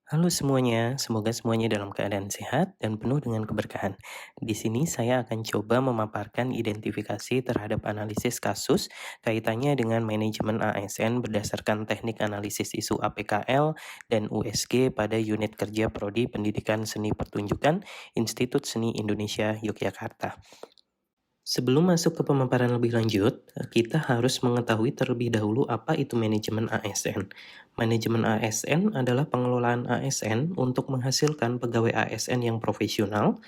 Halo semuanya, semoga semuanya dalam keadaan sehat dan penuh dengan keberkahan. Di sini saya akan coba memaparkan identifikasi terhadap analisis kasus kaitannya dengan manajemen ASN berdasarkan teknik analisis isu APKL dan USG pada unit kerja Prodi Pendidikan Seni Pertunjukan Institut Seni Indonesia Yogyakarta. Sebelum masuk ke pemaparan lebih lanjut, kita harus mengetahui terlebih dahulu apa itu manajemen ASN. Manajemen ASN adalah pengelolaan ASN untuk menghasilkan pegawai ASN yang profesional,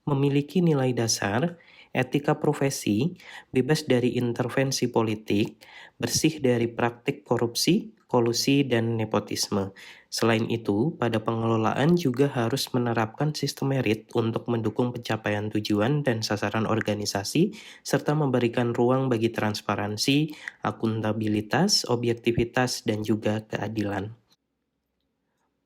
memiliki nilai dasar, etika profesi, bebas dari intervensi politik, bersih dari praktik korupsi, kolusi, dan nepotisme. Selain itu, pada pengelolaan juga harus menerapkan sistem merit untuk mendukung pencapaian tujuan dan sasaran organisasi, serta memberikan ruang bagi transparansi, akuntabilitas, objektivitas, dan juga keadilan.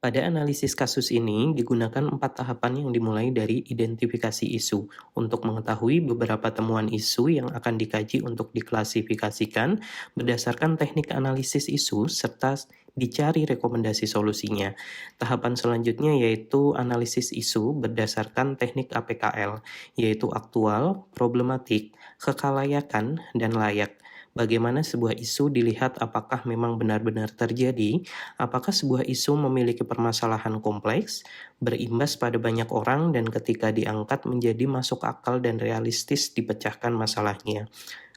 Pada analisis kasus ini, digunakan 4 tahapan yang dimulai dari identifikasi isu untuk mengetahui beberapa temuan isu yang akan dikaji untuk diklasifikasikan berdasarkan teknik analisis isu serta dicari rekomendasi solusinya. Tahapan selanjutnya yaitu analisis isu berdasarkan teknik APKL, yaitu aktual, problematik, kekalayakan, dan layak. Bagaimana sebuah isu dilihat apakah memang benar-benar terjadi, apakah sebuah isu memiliki permasalahan kompleks, berimbas pada banyak orang, dan ketika diangkat menjadi masuk akal dan realistis dipecahkan masalahnya.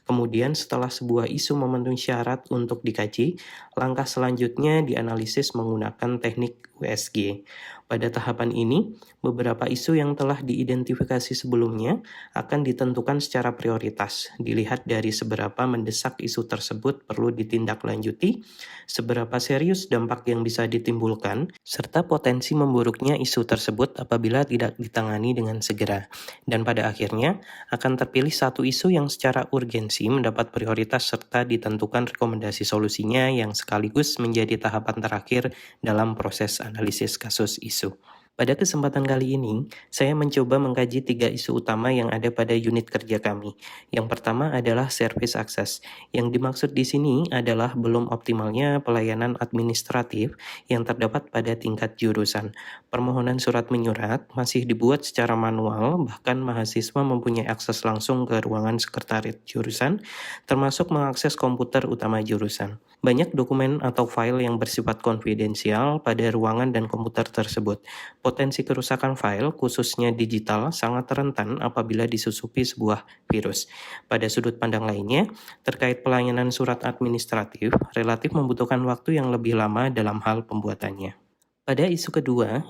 Kemudian setelah sebuah isu memenuhi syarat untuk dikaji, langkah selanjutnya dianalisis menggunakan teknik USG. Pada tahapan ini, beberapa isu yang telah diidentifikasi sebelumnya akan ditentukan secara prioritas, dilihat dari seberapa mendesak isu tersebut perlu ditindaklanjuti, seberapa serius dampak yang bisa ditimbulkan, serta potensi memburuknya isu tersebut apabila tidak ditangani dengan segera. Dan pada akhirnya, akan terpilih satu isu yang secara urgensi mendapat prioritas serta ditentukan rekomendasi solusinya yang sekaligus menjadi tahapan terakhir dalam proses analisis kasus isu. Pada kesempatan kali ini, saya mencoba mengkaji 3 isu utama yang ada pada unit kerja kami. Yang pertama adalah service access. Yang dimaksud di sini adalah belum optimalnya pelayanan administratif yang terdapat pada tingkat jurusan. Permohonan surat menyurat masih dibuat secara manual, bahkan mahasiswa mempunyai akses langsung ke ruangan sekretariat jurusan, termasuk mengakses komputer utama jurusan. Banyak dokumen atau file yang bersifat konfidensial pada ruangan dan komputer tersebut. Potensi kerusakan file, khususnya digital, sangat rentan apabila disusupi sebuah virus. Pada sudut pandang lainnya, terkait pelayanan surat administratif, relatif membutuhkan waktu yang lebih lama dalam hal pembuatannya. Pada isu kedua,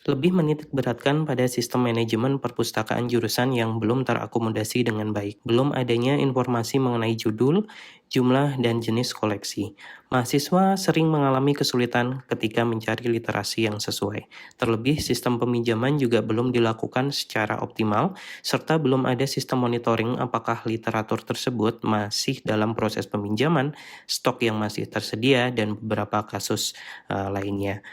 lebih menitikberatkan pada sistem manajemen perpustakaan jurusan yang belum terakomodasi dengan baik. Belum adanya informasi mengenai judul, jumlah, dan jenis koleksi. Mahasiswa sering mengalami kesulitan ketika mencari literasi yang sesuai. Terlebih, sistem peminjaman juga belum dilakukan secara optimal, serta belum ada sistem monitoring apakah literatur tersebut masih dalam proses peminjaman, stok yang masih tersedia, dan beberapa kasus lainnya.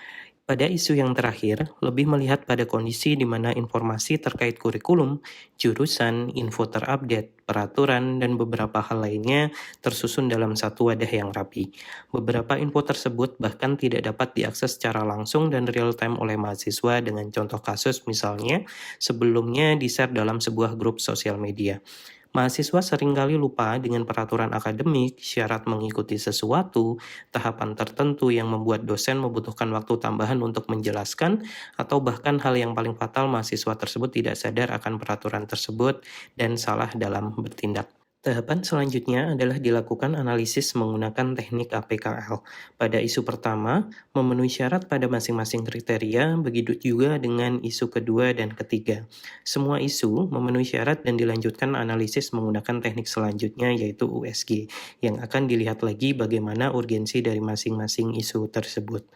Pada isu yang terakhir, lebih melihat pada kondisi di mana informasi terkait kurikulum, jurusan, info terupdate, peraturan, dan beberapa hal lainnya tersusun dalam satu wadah yang rapi. Beberapa info tersebut bahkan tidak dapat diakses secara langsung dan real-time oleh mahasiswa dengan contoh kasus misalnya sebelumnya di-share dalam sebuah grup sosial media. Mahasiswa seringkali lupa dengan peraturan akademik, syarat mengikuti sesuatu, tahapan tertentu yang membuat dosen membutuhkan waktu tambahan untuk menjelaskan, atau bahkan hal yang paling fatal mahasiswa tersebut tidak sadar akan peraturan tersebut dan salah dalam bertindak. Tahapan selanjutnya adalah dilakukan analisis menggunakan teknik APKL. Pada isu pertama, memenuhi syarat pada masing-masing kriteria, begitu juga dengan isu kedua dan ketiga. Semua isu memenuhi syarat dan dilanjutkan analisis menggunakan teknik selanjutnya yaitu USG, yang akan dilihat lagi bagaimana urgensi dari masing-masing isu tersebut.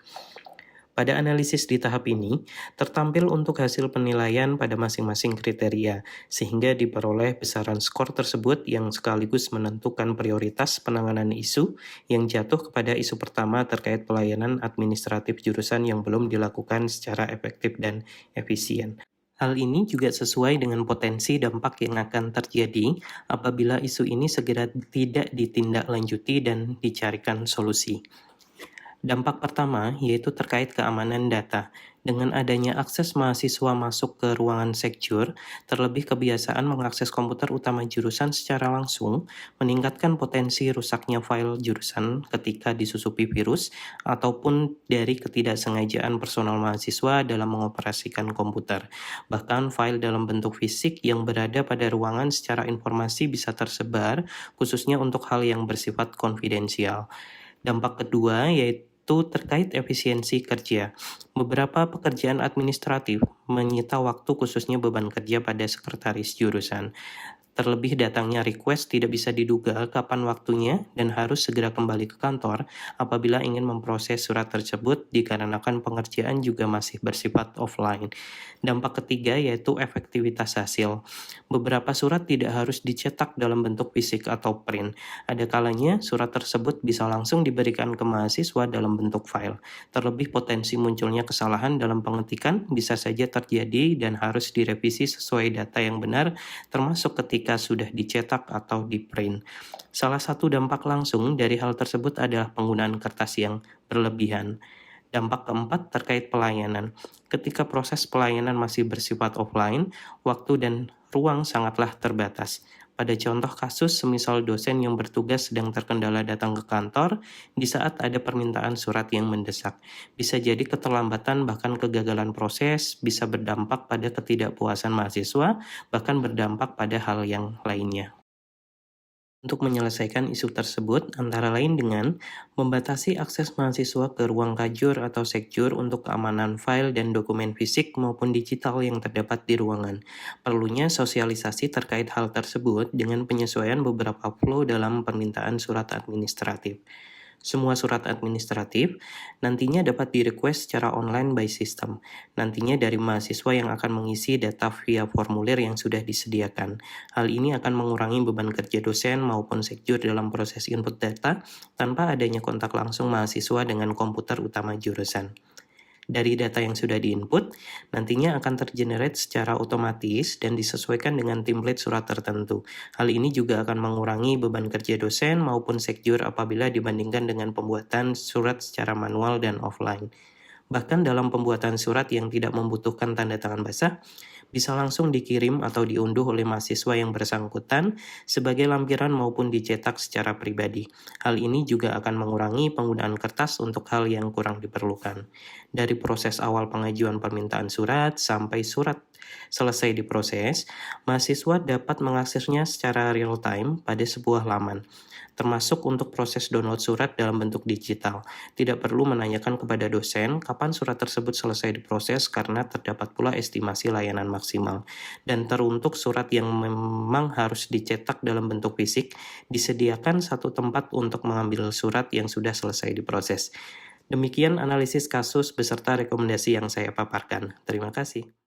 Pada analisis di tahap ini, tertampil untuk hasil penilaian pada masing-masing kriteria, sehingga diperoleh besaran skor tersebut yang sekaligus menentukan prioritas penanganan isu yang jatuh kepada isu pertama terkait pelayanan administratif jurusan yang belum dilakukan secara efektif dan efisien. Hal ini juga sesuai dengan potensi dampak yang akan terjadi apabila isu ini segera tidak ditindaklanjuti dan dicarikan solusi. Dampak pertama yaitu terkait keamanan data. Dengan adanya akses mahasiswa masuk ke ruangan secure, terlebih kebiasaan mengakses komputer utama jurusan secara langsung, meningkatkan potensi rusaknya file jurusan ketika disusupi virus, ataupun dari ketidaksengajaan personal mahasiswa dalam mengoperasikan komputer. Bahkan file dalam bentuk fisik yang berada pada ruangan secara informasi bisa tersebar, khususnya untuk hal yang bersifat konfidensial. Dampak kedua yaitu terkait efisiensi kerja. Beberapa pekerjaan administratif menyita waktu khususnya beban kerja pada sekretaris jurusan. Terlebih datangnya request tidak bisa diduga kapan waktunya dan harus segera kembali ke kantor apabila ingin memproses surat tersebut dikarenakan pengerjaan juga masih bersifat offline. Dampak ketiga yaitu efektivitas hasil. Beberapa surat tidak harus dicetak dalam bentuk fisik atau print. Ada kalanya surat tersebut bisa langsung diberikan ke mahasiswa dalam bentuk file. Terlebih potensi munculnya kesalahan dalam pengetikan bisa saja terjadi dan harus direvisi sesuai data yang benar termasuk ketika sudah dicetak atau di-print. Salah satu dampak langsung dari hal tersebut adalah penggunaan kertas yang berlebihan. Dampak keempat terkait pelayanan. Ketika proses pelayanan masih bersifat offline, waktu dan ruang sangatlah terbatas. Pada contoh kasus, semisal dosen yang bertugas sedang terkendala datang ke kantor di saat ada permintaan surat yang mendesak. Bisa jadi keterlambatan bahkan kegagalan proses bisa berdampak pada ketidakpuasan mahasiswa, bahkan berdampak pada hal yang lainnya. Untuk menyelesaikan isu tersebut, antara lain dengan membatasi akses mahasiswa ke ruang kajur atau sekjur untuk keamanan file dan dokumen fisik maupun digital yang terdapat di ruangan. Perlunya sosialisasi terkait hal tersebut dengan penyesuaian beberapa flow dalam permintaan surat administratif. Semua surat administratif nantinya dapat di-request secara online by system, nantinya dari mahasiswa yang akan mengisi data via formulir yang sudah disediakan. Hal ini akan mengurangi beban kerja dosen maupun sekjur dalam proses input data tanpa adanya kontak langsung mahasiswa dengan komputer utama jurusan. Dari data yang sudah diinput, nantinya akan tergenerate secara otomatis dan disesuaikan dengan template surat tertentu. Hal ini juga akan mengurangi beban kerja dosen maupun sekjur apabila dibandingkan dengan pembuatan surat secara manual dan offline. Bahkan dalam pembuatan surat yang tidak membutuhkan tanda tangan basah, bisa langsung dikirim atau diunduh oleh mahasiswa yang bersangkutan sebagai lampiran maupun dicetak secara pribadi. Hal ini juga akan mengurangi penggunaan kertas untuk hal yang kurang diperlukan. Dari proses awal pengajuan permintaan surat sampai surat selesai diproses, mahasiswa dapat mengaksesnya secara real time pada sebuah laman, termasuk untuk proses download surat dalam bentuk digital. Tidak perlu menanyakan kepada dosen kapan surat tersebut selesai diproses karena terdapat pula estimasi layanan maksimal. Dan teruntuk surat yang memang harus dicetak dalam bentuk fisik, disediakan satu tempat untuk mengambil surat yang sudah selesai diproses. Demikian analisis kasus beserta rekomendasi yang saya paparkan. Terima kasih.